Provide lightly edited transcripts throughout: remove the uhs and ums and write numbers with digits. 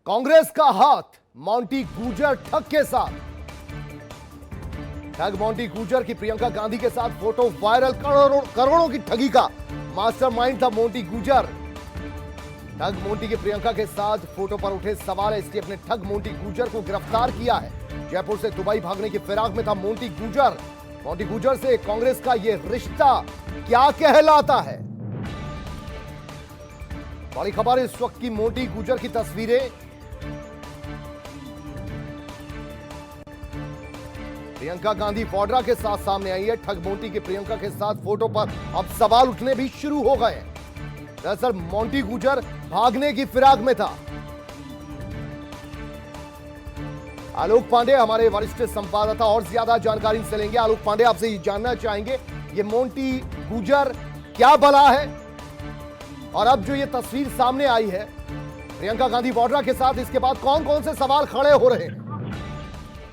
कांग्रेस का हाथ मोंटी गुर्जर ठग के साथ। ठग मोंटी गुर्जर की प्रियंका गांधी के साथ फोटो वायरल। करोड़ों की ठगी का मास्टरमाइंड था मोंटी गुर्जर। ठग मोंटी की प्रियंका के साथ फोटो पर उठे सवाल। एसटीएफ ने ठग मोंटी गुर्जर को गिरफ्तार किया है। जयपुर से दुबई भागने की फिराक में था मोंटी गुर्जर। मोंटी गुर्जर से कांग्रेस का यह रिश्ता क्या कहलाता है? बड़ी खबर इस वक्त की मोंटी गुर्जर की तस्वीरें। प्रियंका गांधी वाड्रा के साथ सामने आई है। ठग मोंटी की प्रियंका के साथ फोटो पर अब सवाल उठने भी शुरू हो गए। दरअसल मोंटी गुर्जर भागने की फिराक में था। आलोक पांडे हमारे वरिष्ठ संवाददाता और ज्यादा जानकारी से लेंगे। आलोक पांडे, आपसे ये जानना चाहेंगे ये मोंटी गुर्जर क्या बला है, और अब जो ये तस्वीर सामने आई है प्रियंका गांधी वाड्रा के साथ, इसके बाद कौन कौन से सवाल खड़े हो रहे हैं?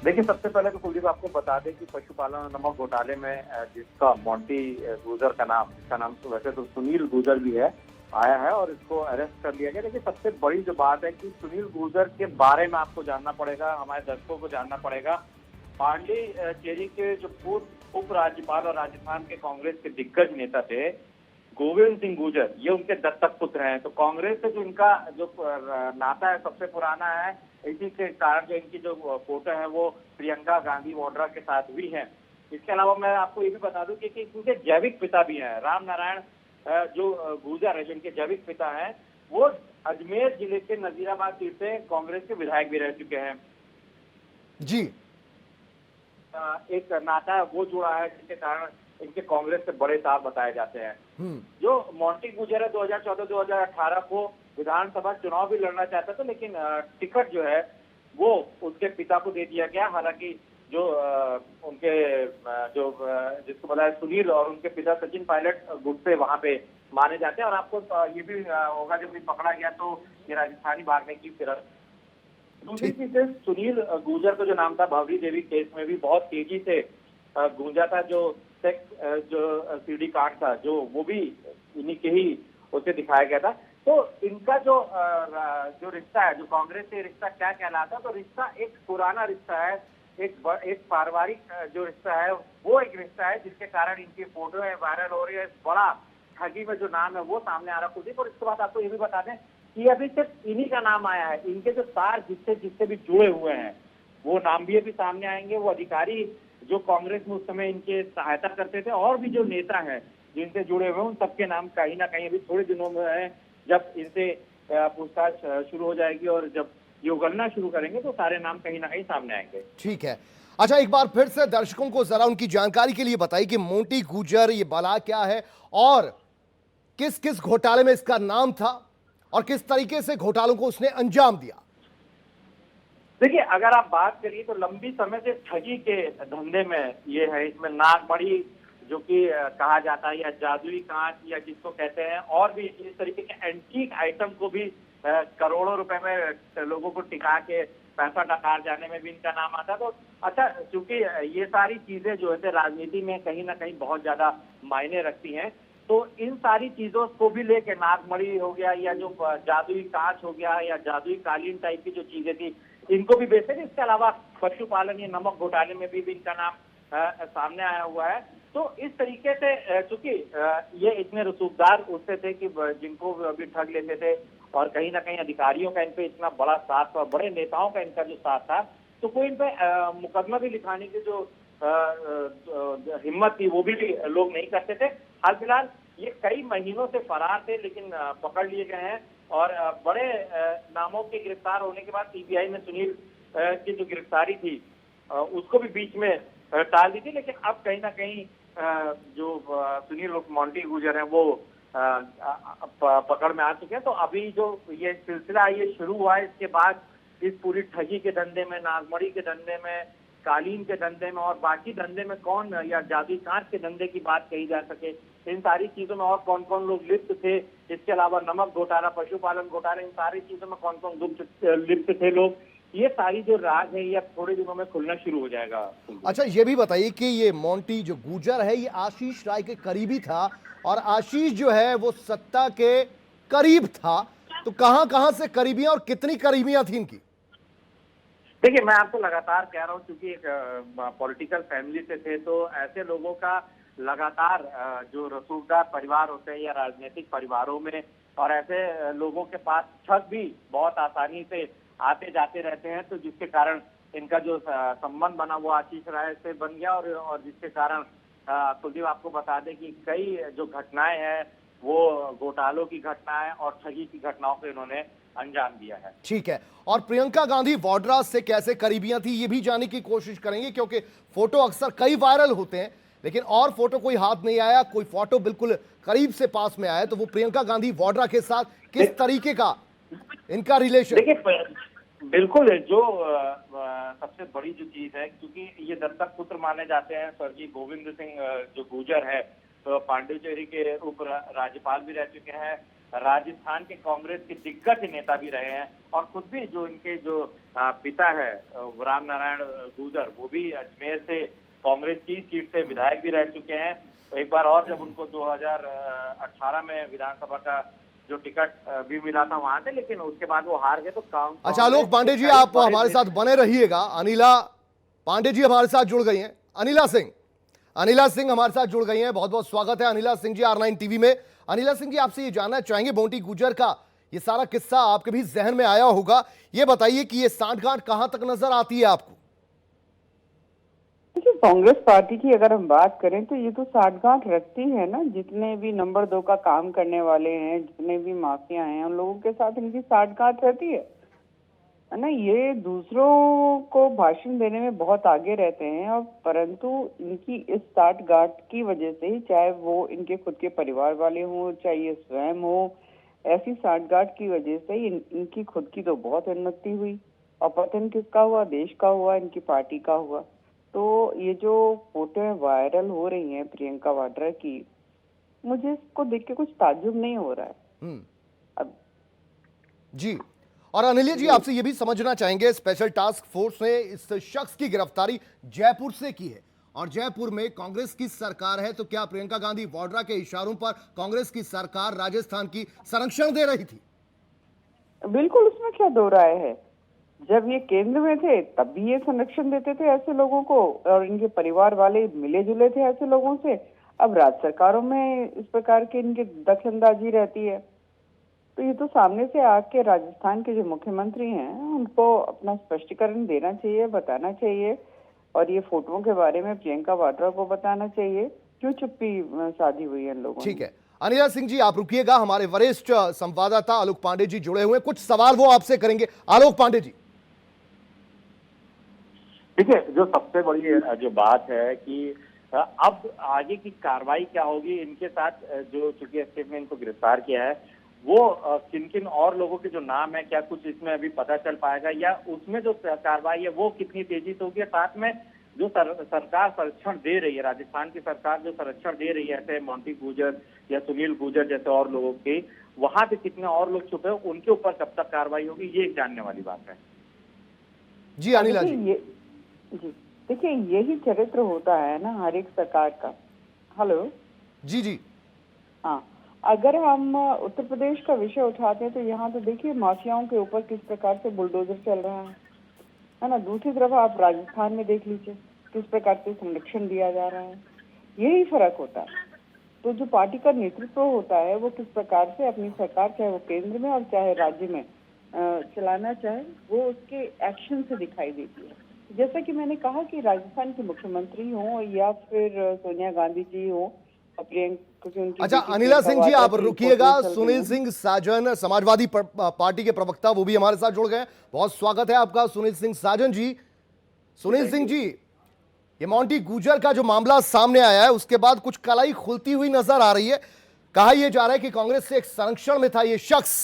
देखिए, सबसे पहले तो कुलदीप आपको बता दें कि पशुपालन नमक घोटाले में जिसका मोंटी गुर्जर का नाम, जिसका नाम तो वैसे तो सुनील गुर्जर भी है, आया है और इसको अरेस्ट कर लिया गया। लेकिन सबसे बड़ी जो बात है कि सुनील गुर्जर के बारे में आपको जानना पड़ेगा, हमारे दर्शकों को जानना पड़ेगा। पांडिचेरी के जो पूर्व उप राज्यपाल और राजस्थान के कांग्रेस के दिग्गज नेता थे गोविंद सिंह गुर्जर, ये उनके दत्तक पुत्र हैं। तो कांग्रेस से जो इनका जो नाता है सबसे पुराना है। इसी के कारण जो इनकी जो फोटो है वो प्रियंका गांधी वाड्रा के साथ भी है। इसके अलावा मैं आपको ये भी बता दूं कि इनके जैविक पिता भी हैं। राम नारायण जो गुर्जर है, जो इनके जैविक पिता हैं, वो अजमेर जिले के नजीराबाद सीट से कांग्रेस के विधायक भी रह चुके हैं। जी, एक नाता वो जुड़ा है जिसके कारण इनके कांग्रेस के बड़े तार बताए जाते हैं। जो मोंटी गुर्जर है 2014-2018 को विधानसभा चुनाव भी लड़ना चाहता था, लेकिन टिकट जो है वो उसके पिता को दे दिया गया। हालांकि जो उनके जो जिसको बोला है सुनील और उनके पिता सचिन पायलट गुट से वहां पे माने जाते हैं। और आपको ये भी होगा, जब भी पकड़ा गया तो ये राजस्थानी भागने की फिराक। दूसरी चीज से सुनील गुर्जर का जो नाम था भवरी देवी केस में भी बहुत तेजी से गूंजा था। जो सीडी कार्ड था जो वो भी इन्हीं के ही उसे दिखाया गया था। तो इनका जो रिश्ता है, जो कांग्रेस से रिश्ता क्या कहलाता है, तो रिश्ता एक पुराना रिश्ता है, एक पारिवारिक जो रिश्ता है वो एक रिश्ता है जिसके कारण इनकी फोटो है वायरल हो रही है। बड़ा ठगी में जो नाम है वो सामने आ रहा कुलदीप। और इसके बाद आपको ये भी बता दें कि अभी सिर्फ इन्हीं का नाम आया है। इनके जो तार जिससे भी जुड़े हुए हैं वो नाम भी अभी सामने आएंगे। वो अधिकारी जो कांग्रेस में उस समय इनके सहायता करते थे और भी जो नेता हैं जिनसे जुड़े हुए उन सबके नाम कहीं ना कहीं अभी थोड़े दिनों में है। जब इनसे पूछताछ शुरू हो जाएगी और जब ये उगलना शुरू करेंगे तो सारे नाम कहीं ना कहीं सामने आएंगे। ठीक है। अच्छा, एक बार फिर से दर्शकों को जरा उनकी जानकारी के लिए बताइए कि मोंटी गुर्जर ये बला क्या है और किस किस घोटाले में इसका नाम था और किस तरीके से घोटालों को उसने अंजाम दिया। देखिए, अगर आप बात करिए तो लंबी समय से ठगी के धंधे में ये है। इसमें नागमणि जो कि कहा जाता है, या जादुई कांच या जिसको कहते हैं, और भी इस तरीके के एंटीक आइटम को भी करोड़ों रुपए में लोगों को टिका के पैसा डकार जाने में भी इनका नाम आता। तो अच्छा, चूंकि ये सारी चीजें जो है राजनीति में कहीं ना कहीं बहुत ज्यादा मायने रखती हैं, तो इन सारी चीजों को भी लेके नागमणि हो गया या जो जादुई कांच हो गया या जादुई कालीन टाइप की जो चीजें थी, इनको भी बेचे थे। इसके अलावा पशुपालन या नमक घोटाले में भी इनका नाम सामने आया हुआ है। तो इस तरीके से चूंकि ये इतने रसूखदार उससे थे कि जिनको भी ठग लेते थे, और कहीं ना कहीं अधिकारियों का इन पे इतना बड़ा साथ और बड़े नेताओं का इनका जो साथ था, तो कोई इन पे मुकदमा भी लिखाने की जो हिम्मत थी वो भी लोग नहीं करते थे। हाल फिलहाल ये कई महीनों से फरार थे, लेकिन पकड़ लिए गए हैं। और बड़े नामों के गिरफ्तार होने के बाद सीबीआई ने सुनील की जो गिरफ्तारी थी उसको भी बीच में टाल दी थी। लेकिन अब कहीं ना कहीं जो सुनील मोंटी गुर्जर हैं वो पकड़ में आ चुके हैं। तो अभी जो ये सिलसिला ये शुरू हुआ है, इसके बाद इस पूरी ठगी के धंधे में, नागमणि के धंधे में, कालीन के धंधे में और बाकी धंधे में कौन, या जादुई कांच के धंधे की बात कही जा सके, इन सारी चीजों में और कौन कौन लोग लिप्त थे, इसके अलावा नमक घोटाला, पशुपालन घोटाला, इन सारी चीजों में कौन कौन लिप्त थे लोग, ये सारी जो राज है ये थोड़े दिनों में खुलना शुरू हो जाएगा। अच्छा, ये भी बताइए कि ये मोंटी जो गुर्जर है ये आशीष राय के करीबी था और आशीष जो है वो सत्ता के करीब था, तो कहां कहां से करीबियां और कितनी करीबियां थी इनकी? देखिए, मैं आपको लगातार कह रहा हूँ, क्योंकि एक पॉलिटिकल फैमिली से थे, तो ऐसे लोगों का लगातार जो रसूखदार परिवार होते हैं या राजनीतिक परिवारों में, और ऐसे लोगों के पास ठग भी बहुत आसानी से आते जाते रहते हैं, तो जिसके कारण इनका जो संबंध बना वो आशीष राय से बन गया, और जिसके कारण कुलदीप आपको बता दें कि कई जो घटनाएं हैं वो घोटालों की घटनाएं और ठगी की घटनाओं को इन्होंने अंजाम दिया है। ठीक है, और प्रियंका गांधी वाड्रा से कैसे करीबियां थी ये भी जानने की कोशिश करेंगे, क्योंकि फोटो अक्सर कई वायरल होते हैं लेकिन और फोटो कोई हाथ नहीं आया, कोई फोटो बिल्कुल करीब से पास में आया, तो वो प्रियंका गांधी वाड्रा के साथ किस तरीके का इनका रिलेशन? देखिए, बिल्कुल जो सबसे बड़ी जो चीज है, क्योंकि ये दत्तक पुत्र माने जाते हैं स्वर्गीय गोविंद सिंह जो गुर्जर है, तो पांडिचेरी के उप राज्यपाल भी रह चुके हैं, राजस्थान के कांग्रेस के दिग्गज नेता भी रहे हैं, और खुद भी जो इनके जो पिता है राम नारायण गुर्जर, वो भी अजमेर से कांग्रेस की सीट से विधायक भी रह चुके हैं। तो एक बार और जब उनको 2018 में विधानसभा का जो टिकट भी मिला था वहां से, लेकिन उसके बाद वो हार गए। तो अच्छा, आलोक पांडे जी आप हमारे साथ बने रहिएगा। अनिला पांडे जी हमारे साथ जुड़ गई हैं। अनिला सिंह हमारे साथ जुड़ गई हैं। बहुत बहुत स्वागत है अनिला सिंह जी R9 टीवी में। अनिला सिंह जी, आपसे ये जानना चाहेंगे, मोंटी गुर्जर का ये सारा किस्सा आपके भी जहन में आया होगा, ये बताइए कि ये सांठगांठ कहां तक नजर आती है आपको? देखिए, कांग्रेस पार्टी की अगर हम बात करें तो ये तो साठगांठ रखती है ना। जितने भी नंबर 2 का काम करने वाले हैं, जितने भी माफिया हैं, उन लोगों के साथ इनकी साठगांठ रहती है ना। ये दूसरों को भाषण देने में बहुत आगे रहते हैं, और परंतु इनकी इस साठगांठ की वजह से ही, चाहे वो इनके खुद के परिवार वाले हों, चाहे ये स्वयं हो, ऐसी साठगांठ की वजह से इनकी खुद की तो बहुत उन्नति हुई, और पतन किसका हुआ? देश का हुआ, इनकी पार्टी का हुआ। तो ये जो फोटो वायरल हो रही हैं प्रियंका वाड्रा की, मुझे इसको देख के कुछ ताज्जुब नहीं हो रहा है अब जी। और अनिल जी, आपसे ये भी समझना चाहेंगे, स्पेशल टास्क फोर्स ने इस शख्स की गिरफ्तारी जयपुर से की है, और जयपुर में कांग्रेस की सरकार है, तो क्या प्रियंका गांधी वाड्रा के इशारों पर कांग्रेस की सरकार राजस्थान की संरक्षण दे रही थी? बिल्कुल, उसमें क्या दो राय है। जब ये केंद्र में थे तब भी ये संरक्षण देते थे ऐसे लोगों को, और इनके परिवार वाले मिले जुले थे ऐसे लोगों से। अब राज्य सरकारों में इस प्रकार के इनकी दखलंदाजी रहती है, तो ये तो सामने से आके राजस्थान के जो मुख्यमंत्री हैं उनको अपना स्पष्टीकरण देना चाहिए, बताना चाहिए, और ये फोटोओं के बारे में प्रियंका वाड्रा को बताना चाहिए। क्यों चुप्पी साधी हुई है इन लोगों ने? ठीक है, अनिला सिंह जी आप रुकिएगा, हमारे वरिष्ठ संवाददाता आलोक पांडे जी जुड़े हुए, कुछ सवाल वो आपसे करेंगे। आलोक पांडे जी, देखिए, जो सबसे बड़ी जो बात है कि अब आगे की कार्रवाई क्या होगी इनके साथ, जो चूंकि एसटीएफ ने इनको गिरफ्तार किया है, वो किन किन और लोगों के जो नाम है, क्या कुछ इसमें अभी पता चल पाएगा, या उसमें जो कार्रवाई है वो कितनी तेजी से होगी। साथ में जो सरकार संरक्षण दे रही है, राजस्थान की सरकार जो संरक्षण दे रही है ऐसे मोंटी गुर्जर या सुनील गुर्जर जैसे और लोगों के, वहां पे कितने और लोग छुपे हैं, उनके ऊपर कब तक कार्रवाई होगी, ये एक जानने वाली बात है। जी अनिला जी। जी देखिए, यही चरित्र होता है ना हर एक सरकार का। हेलो जी। हाँ, अगर हम उत्तर प्रदेश का विषय उठाते हैं तो यहाँ तो देखिए माफियाओं के ऊपर किस प्रकार से बुलडोजर चल रहा है ना। दूसरी तरफ आप राजस्थान में देख लीजिए किस प्रकार से संरक्षण दिया जा रहा है। यही फर्क होता है। तो जो पार्टी का नेतृत्व होता है वो किस प्रकार से अपनी सरकार, चाहे वो केंद्र में और चाहे राज्य में चलाना चाहे, वो उसके एक्शन से दिखाई देती है। जैसा कि मैंने कहा कि राजस्थान के मुख्यमंत्री हों या फिर सोनिया गांधी जी हों, प्रियंका। अच्छा अनिला सिंह जी आप रुकिएगा, सुनील सिंह साजन समाजवादी पार्टी के प्रवक्ता वो भी हमारे साथ जुड़ गए। बहुत स्वागत है आपका सुनील सिंह साजन जी। सुनील सिंह जी, ये मोंटी गुर्जर का जो मामला सामने आया है उसके बाद कुछ कलाई खुलती हुई नजर आ रही है। कहा यह जा रहा है कि कांग्रेस से एक संरक्षण में था ये शख्स,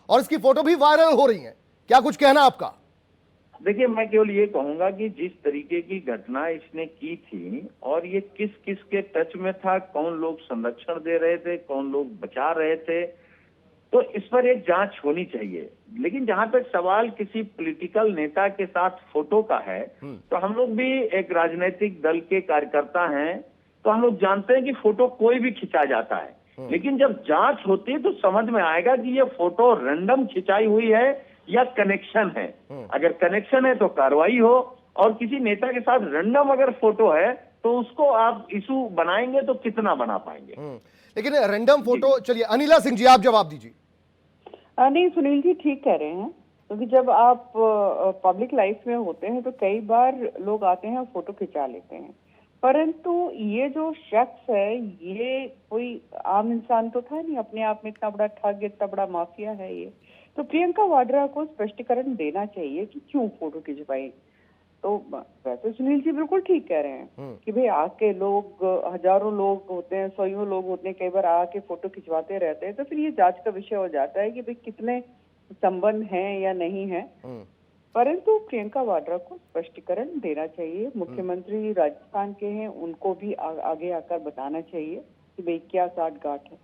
और इसकी फोटो भी वायरल हो रही है, क्या कुछ कहना आपका? देखिए, मैं केवल ये कहूंगा कि जिस तरीके की घटना इसने की थी और ये किस किस के टच में था, कौन लोग संरक्षण दे रहे थे, कौन लोग बचा रहे थे, तो इस पर एक जांच होनी चाहिए। लेकिन जहां तक सवाल किसी पॉलिटिकल नेता के साथ फोटो का है, तो हम लोग भी एक राजनीतिक दल के कार्यकर्ता हैं, तो हम लोग जानते हैं कि फोटो कोई भी खिंचा जाता है। लेकिन जब जांच होती है तो समझ में आएगा कि ये फोटो रैंडम खिंचाई हुई है या कनेक्शन है। अगर कनेक्शन है तो कार्रवाई हो, और किसी नेता के साथ रैंडम अगर फोटो है तो उसको आप इशू बनाएंगे तो कितना बना पाएंगे। लेकिन रैंडम फोटो, चलिए अनिला सिंह जी आप जवाब दीजिए। नहीं, सुनील जी ठीक कह रहे हैं, क्योंकि जब आप पब्लिक लाइफ में होते हैं तो कई बार लोग आते हैं फोटो खिंचा लेते हैं, परंतु ये जो शख्स है ये कोई आम इंसान तो था नहीं, अपने आप में इतना बड़ा ठग, इतना बड़ा माफिया है ये। तो प्रियंका वाड्रा को स्पष्टीकरण देना चाहिए कि क्यों फोटो खिंचवाई। तो वैसे सुनील जी बिल्कुल ठीक कह रहे हैं कि भाई आके लोग, हजारों लोग होते हैं, सौयों लोग होते हैं, कई बार आके फोटो खिंचवाते रहते हैं, तो फिर ये जांच का विषय हो जाता है कि भाई कितने संबंध हैं या नहीं है। परंतु प्रियंका वाड्रा को स्पष्टीकरण देना चाहिए। मुख्यमंत्री राजस्थान के हैं, उनको भी आगे आकर बताना चाहिए कि भाई क्या साठगांठ है।